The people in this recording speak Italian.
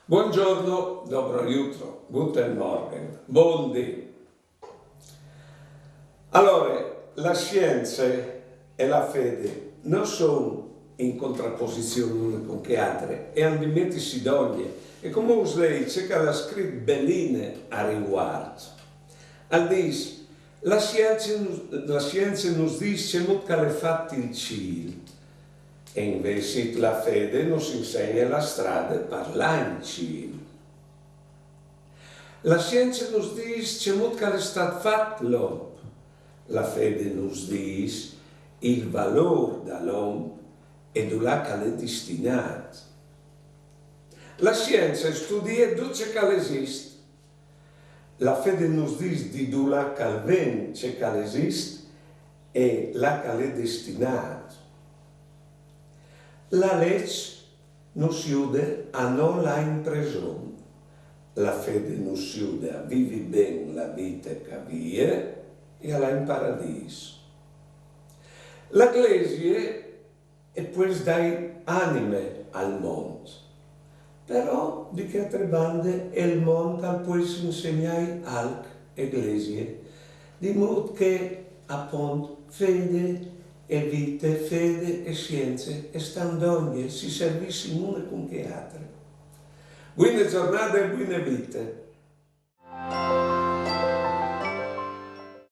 Buongiorno, dobro jutro, guten Morgen, buondì. Allora, la scienza e la fede non sono in contrapposizione l'una con le altre, e hanno di mettersi d'ogni. E come us dice che ha scritto belline a riguardo. Dice, la scienza nos dice che le fatti il cielo. E invece la fede nos insegna la strada per l'Ancil. La scienza nos dice che è stato fatto l'uomo. La fede nos dice il valore dell'uomo e dove è destinato. La scienza studia tutto ciò che esiste. La fede nos dice di dove viene ciò che esiste e là che è destinato. La legge nos aiuta a non la impressione, la fede nos aiuta a vivere bene la vita che vive e alla in paradiso. La Chiesa è poi dai anime al mondo, però di che altre bande è il mondo al può insegnare alle Chiesa, di modo che appunto fede e vita, fede e scienze e stanno ogni si servissi l'una con che altre. Buona giornata e buona vita.